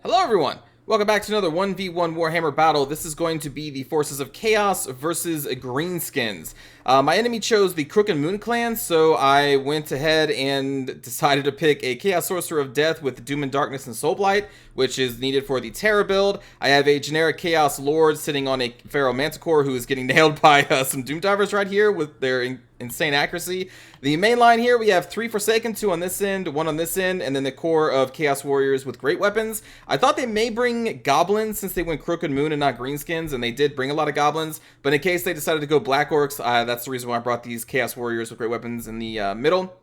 Hello everyone! Welcome back to another 1v1 Warhammer battle. This is going to be the forces of Chaos versus Greenskins. My enemy chose the Crook and Moon clan, so I went ahead and decided to pick a Chaos Sorcerer of Death with Doom and Darkness and Soulblight, which is needed for the Terror build. I have a generic Chaos Lord sitting on a Pharaoh Manticore who is getting nailed by some Doom Divers right here with their insane accuracy. The main line here, we have 3 Forsaken, 2 on this end, 1 on this end, and then the core of Chaos Warriors with great weapons. I thought they may bring Goblins since they went Crook and Moon and not Greenskins, and they did bring a lot of Goblins, but in case they decided to go Black Orcs, that's the reason why I brought these Chaos Warriors with great weapons in the middle.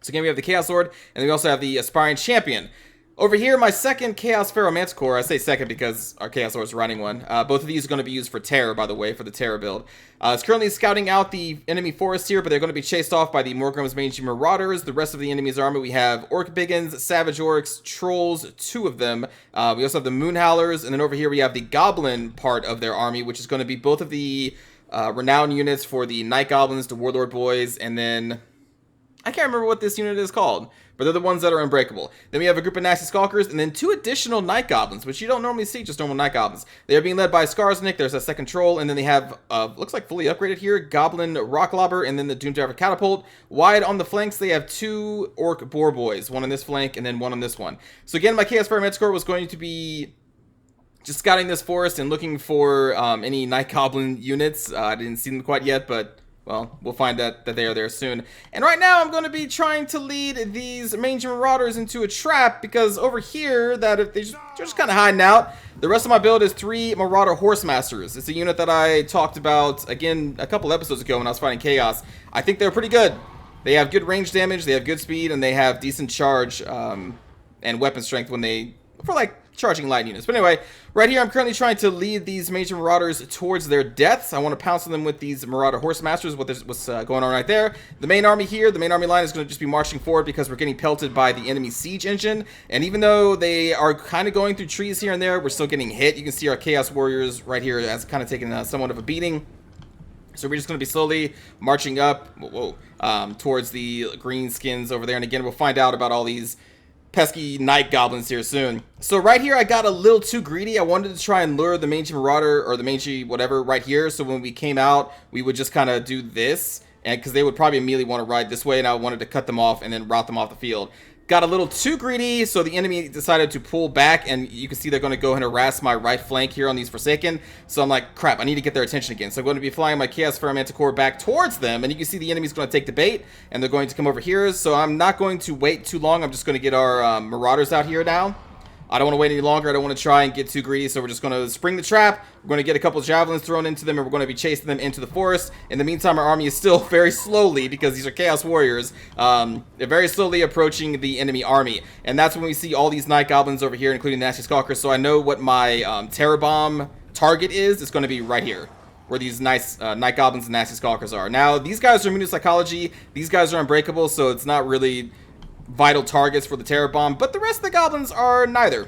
So again, we have the Chaos Lord, and then we also have the Aspiring Champion. Over here, my second Chaos Pharaoh Manticore, I say second because our Chaos Lord is running one. Both of these are going to be used for Terror, by the way, for the Terror build. It's currently scouting out the enemy forest here, but they're going to be chased off by the Morgrom's Mangy Marauders. The rest of the enemy's army, we have Orc Biggins, Savage Orcs, Trolls, 2 of them. We also have the Moon Howlers, and then over here we have the Goblin part of their army, which is going to be both of the renowned units for the Night Goblins, the Warlord Boys, and then I can't remember what this unit is called, but they're the ones that are unbreakable. Then we have a group of Nasty Skulkers, and then 2 additional Night Goblins, which you don't normally see, just normal Night Goblins. They are being led by Skarsnik, there's a second Troll, and then they have, looks like fully upgraded here, Goblin Rocklobber, and then the Doomdiver Catapult. Wide on the flanks, they have 2 Orc Boar Boys, 1 on this flank, and then 1 on this one. So again, my Chaos Pharaoh Manticore was going to be just scouting this forest and looking for any Night Goblin units. I didn't see them quite yet, but well, we'll find that they are there soon. And right now, I'm going to be trying to lead these Mangy Marauders into a trap, because over here, they're just kind of hiding out. The rest of my build is 3 Marauder Horsemasters. It's a unit that I talked about, again, a couple episodes ago when I was fighting Chaos. I think they're pretty good. They have good range damage, they have good speed, and they have decent charge and weapon strength for like charging light units. But anyway, right here I'm currently trying to lead these Mangy Marauders towards their deaths. I want to pounce on them with these Marauder Horsemasters. What's going on right there. The main army here, the main army line is going to just be marching forward because we're getting pelted by the enemy siege engine. And even though they are kind of going through trees here and there, we're still getting hit. You can see our Chaos Warriors right here as kind of taking somewhat of a beating. So we're just going to be slowly marching up towards the Greenskins over there. And again, we'll find out about all these pesky Night Goblins here soon. So right here, I got a little too greedy. I wanted to try and lure the Mangy Marauder, or the Mangy whatever, right here. So when we came out, we would just kind of do this, and because they would probably immediately want to ride this way, and I wanted to cut them off and then route them off the field. Got a little too greedy, so the enemy decided to pull back, and you can see they're going to go and harass my right flank here on these Forsaken. So I'm like, crap, I need to get their attention again. So I'm going to be flying my Chaos Pharaoh Manticore back towards them, and you can see the enemy's going to take the bait, and they're going to come over here. So I'm not going to wait too long. I'm just going to get our Marauders out here now. I don't want to wait any longer. I don't want to try and get too greedy, so we're just going to spring the trap. We're going to get a couple of javelins thrown into them, and we're going to be chasing them into the forest. In the meantime, our army is still very slowly, because these are Chaos Warriors, they're very slowly approaching the enemy army. And that's when we see all these Night Goblins over here, including Nasty Skulkers. So I know what my Terror Bomb target is. It's going to be right here, where these nice Night Goblins and Nasty Skulkers are. Now, these guys are immune to psychology. These guys are unbreakable, so it's not really vital targets for the Terror Bomb, but the rest of the Goblins are neither.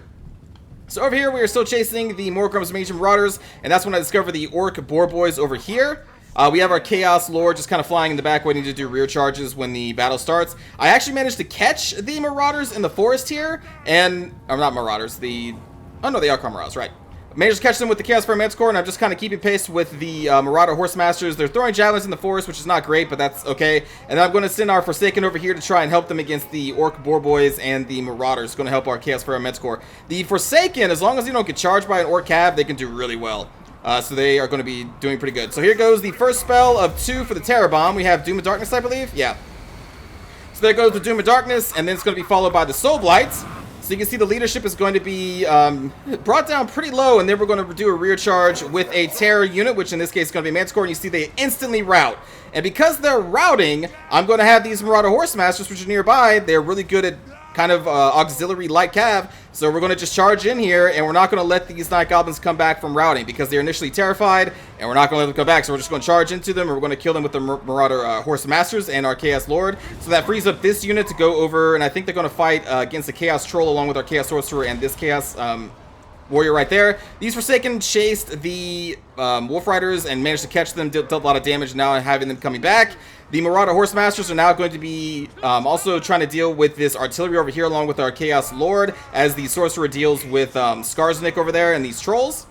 So over here, we are still chasing the Morgrom's Mangy Marauders, and that's when I discovered the Orc Boar Boys over here. We have our Chaos Lord just kind of flying in the back, waiting to do rear charges when the battle starts. I actually managed to catch the Marauders in the forest here, and, or not Marauders, oh no, they are Marauders, right. Managed to catch them with the Chaos Pharaoh Manticore, and I'm just kind of keeping pace with the Marauder Horsemasters. They're throwing javelins in the forest, which is not great, but that's okay. And then I'm going to send our Forsaken over here to try and help them against the Orc Boar Boys and the Marauders. Going to help our Chaos Pharaoh Manticore. The Forsaken, as long as they don't get charged by an Orc Cav, they can do really well. So they are going to be doing pretty good. So here goes the first spell of 2 for the Terror Bomb. We have Doom and Darkness, I believe. Yeah. So there goes the Doom and Darkness, and then it's going to be followed by the Soul Blight. So you can see the leadership is going to be brought down pretty low, and then we're going to do a rear charge with a Terror unit, which in this case is going to be Manticore, and you see they instantly rout. And because they're routing, I'm going to have these Marauder Horsemasters, which are nearby. They're really good at kind of auxiliary light cav, so we're going to just charge in here, and we're not going to let these Night Goblins come back from routing, because they're initially terrified, and we're not going to let them come back, so we're just going to charge into them, and we're going to kill them with the Marauder Horsemasters and our Chaos Lord. So that frees up this unit to go over, and I think they're going to fight against the Chaos Troll along with our Chaos Sorcerer and this Chaos warrior right there. These Forsaken chased the Wolf Riders and managed to catch them, dealt a lot of damage, now having them coming back. The Marauder Horsemasters are now going to be also trying to deal with this artillery over here along with our Chaos Lord as the Sorcerer deals with Skarsnik over there and these trolls.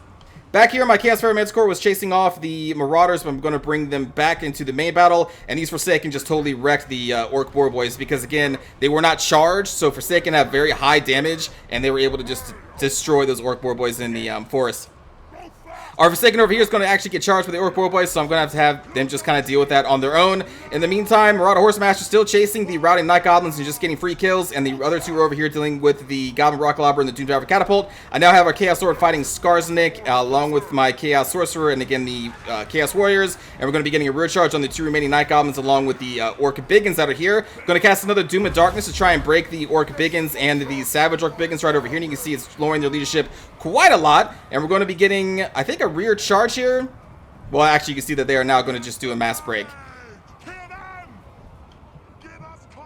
Back here, my Chaos Fairy Manticore was chasing off the Marauders, but I'm going to bring them back into the main battle, and these Forsaken just totally wrecked the Orc Boar Boys because, again, they were not charged, so Forsaken have very high damage, and they were able to just destroy those Orc Boar Boys in the forest. Our Forsaken over here is going to actually get charged with the Orc Boar Boys, so I'm going to have them just kind of deal with that on their own. In the meantime, Marauder Horsemaster still chasing the Routing Night Goblins and just getting free kills, and the other two are over here dealing with the Goblin Rock Lobber and the Doomdiver Catapult. I now have our Chaos Sword fighting Skarsnik, along with my Chaos Sorcerer and again the Chaos Warriors, and we're going to be getting a rear charge on the two remaining Night Goblins along with the Orc Biggins that are here. Going to cast another Doom of Darkness to try and break the Orc Biggins and the Savage Orc Biggins right over here, and you can see it's lowering their leadership quite a lot, and we're going to be getting, I think, a rear charge here. Well, actually, you can see that they are now going to just do a mass break.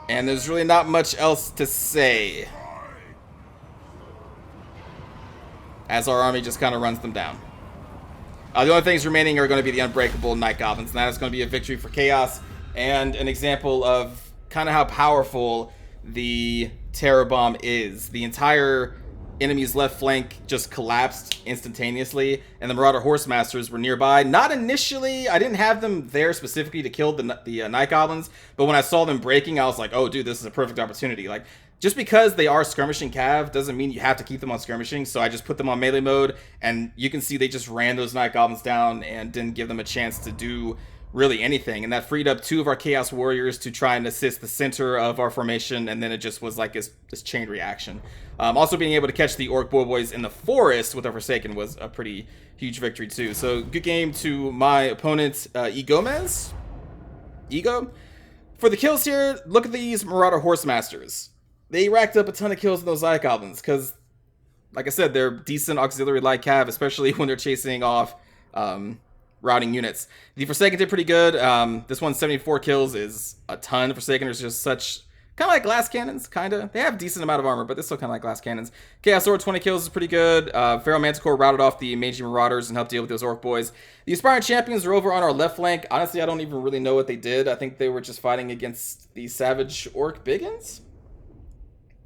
And there's really not much else to say, as our army just kind of runs them down. The only things remaining are going to be the Unbreakable Night Goblins, and that is going to be a victory for Chaos, and an example of kind of how powerful the Terror Bomb is. The entire enemy's left flank just collapsed instantaneously, and the Marauder Horsemasters were nearby. Not initially, I didn't have them there specifically to kill the Night Goblins, but when I saw them breaking, I was like, oh dude, this is a perfect opportunity. Like, just because they are skirmishing cav doesn't mean you have to keep them on skirmishing, so I just put them on melee mode, and you can see they just ran those Night Goblins down and didn't give them a chance to do really anything, and that freed up two of our Chaos Warriors to try and assist the center of our formation, and then it just was like this chain reaction. Also being able to catch the Orc Boar Boys in the forest with our Forsaken was a pretty huge victory too. So good game to my opponent, Egomez. Ego. For the kills here, look at these Marauder Horsemasters. They racked up a ton of kills in those Night Goblins because, like I said, they're decent auxiliary light cav, especially when they're chasing off routing units. The Forsaken did pretty good. This one's 74 kills is a ton. Forsaken is just such, kind of like glass cannons, kind of. They have a decent amount of armor, but they're still kind of like glass cannons. Chaos Sword, 20 kills is pretty good. Feral Manticore routed off the Magi Marauders and helped deal with those Orc Boys. The Aspiring Champions are over on our left flank. Honestly, I don't even really know what they did. I think they were just fighting against the Savage Orc Biggins.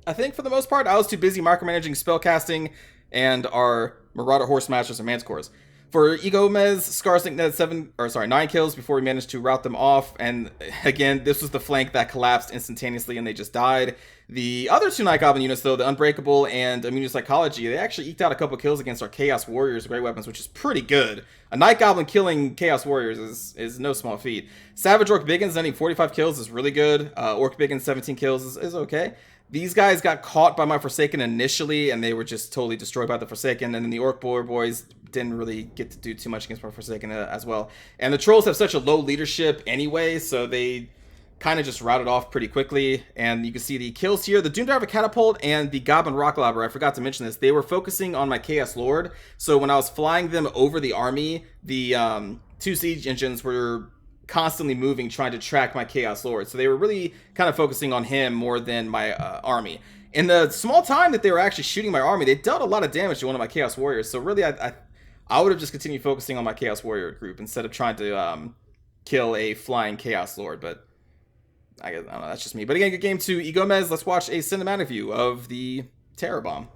I think for the most part, I was too busy micromanaging spellcasting and our Marauder Horsemasters and Manticores. For Egomez, Skarsnik had 9 kills before we managed to rout them off, and again, this was the flank that collapsed instantaneously and they just died. The other two Night Goblin units, though, the Unbreakable and Immunopsychology, they actually eked out a couple kills against our Chaos Warriors Great Weapons, which is pretty good. A Night Goblin killing Chaos Warriors is no small feat. Savage Orc Biggins ending 45 kills is really good. Orc Biggins 17 kills is okay. These guys got caught by my Forsaken initially, and they were just totally destroyed by the Forsaken, and then the Orc Boar Boys didn't really get to do too much against my Forsaken as well. And the Trolls have such a low leadership anyway, so they kind of just routed off pretty quickly. And you can see the kills here. The Doomdiver Catapult and the Goblin Rock Lobber, I forgot to mention this, they were focusing on my Chaos Lord, so when I was flying them over the army, the two siege engines were constantly moving, trying to track my Chaos Lord. So they were really kind of focusing on him more than my army. In the small time that they were actually shooting my army, they dealt a lot of damage to one of my Chaos Warriors. So really, I would have just continued focusing on my Chaos Warrior group instead of trying to kill a flying Chaos Lord. But I don't know, that's just me. But again, good game to Egomez. Let's watch a cinematic view of the Terror Bomb.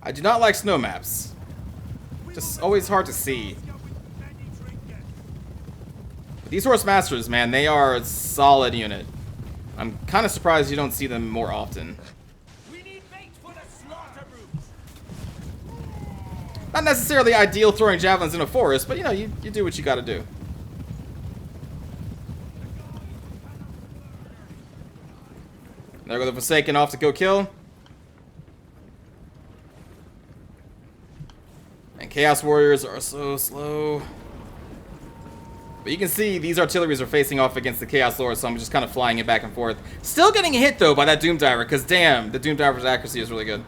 I do not like snow maps. Just always hard to see. These Horsemasters, man, they are a solid unit. I'm kind of surprised you don't see them more often. Not necessarily ideal throwing javelins in a forest, but you know, you do what you gotta do. There go the Forsaken off to go kill. And Chaos Warriors are so slow. But you can see these artilleries are facing off against the Chaos Lord, so I'm just kind of flying it back and forth. Still getting hit, though, by that Doomdiver, because damn, the Doomdiver's accuracy is really good.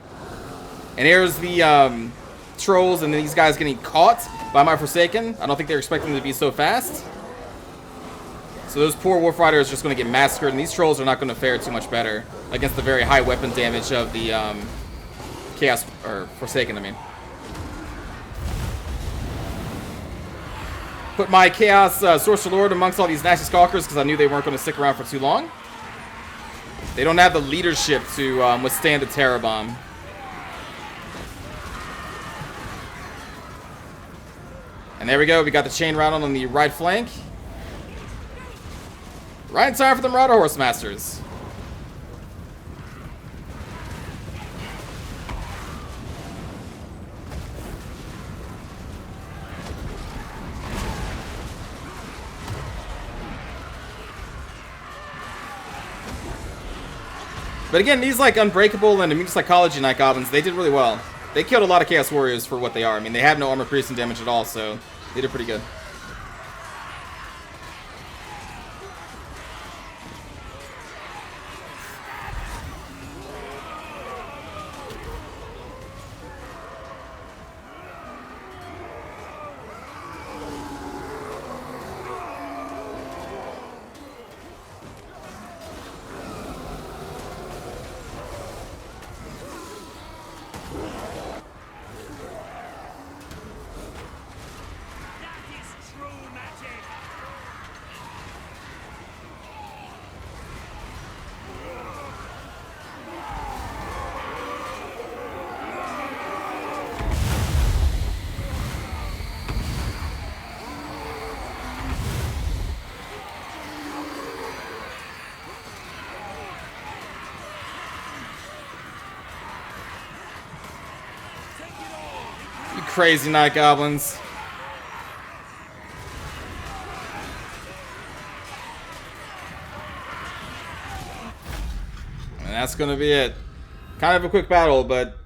And here's the Trolls, and these guys getting caught by my Forsaken. I don't think they're expecting them to be so fast. So those poor Wolf Riders are just going to get massacred, and these Trolls are not going to fare too much better against the very high weapon damage of the Chaos, or Forsaken, I mean. Put my Chaos Sorcerer Lord amongst all these nasty Skulkers because I knew they weren't going to stick around for too long. They don't have the leadership to withstand a Terror Bomb. And there we go. We got the Chain Round on the right flank. Right in time for the Marauder Horse Masters. But again, these like Unbreakable and Immune Psychology Night Goblins, they did really well. They killed a lot of Chaos Warriors for what they are. I mean, they have no armor piercing damage at all, so they did pretty good. You crazy Night Goblins. And that's gonna be it. Kind of a quick battle, but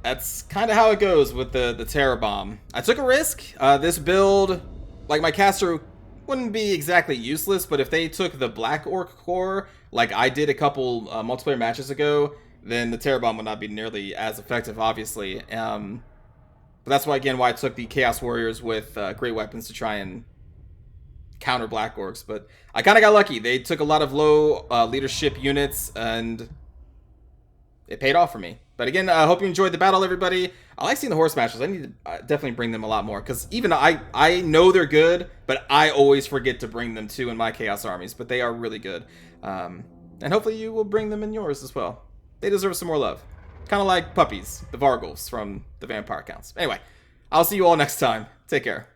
that's kind of how it goes with the Terror Bomb. I took a risk. This build, like my caster, wouldn't be exactly useless, but if they took the Black Orc core, like I did a couple multiplayer matches ago, then the Terror Bomb would not be nearly as effective, obviously. But that's why, again, why I took the Chaos Warriors with great weapons to try and counter Black Orcs. But I kind of got lucky. They took a lot of low leadership units, and it paid off for me. But again, I hope you enjoyed the battle, everybody. I like seeing the Horse Masters. I need to definitely bring them a lot more, because even I know they're good, but I always forget to bring them too in my Chaos armies. But they are really good. And hopefully you will bring them in yours as well. They deserve some more love. Kind of like puppies, the Vargulfs from the Vampire Counts. Anyway, I'll see you all next time. Take care.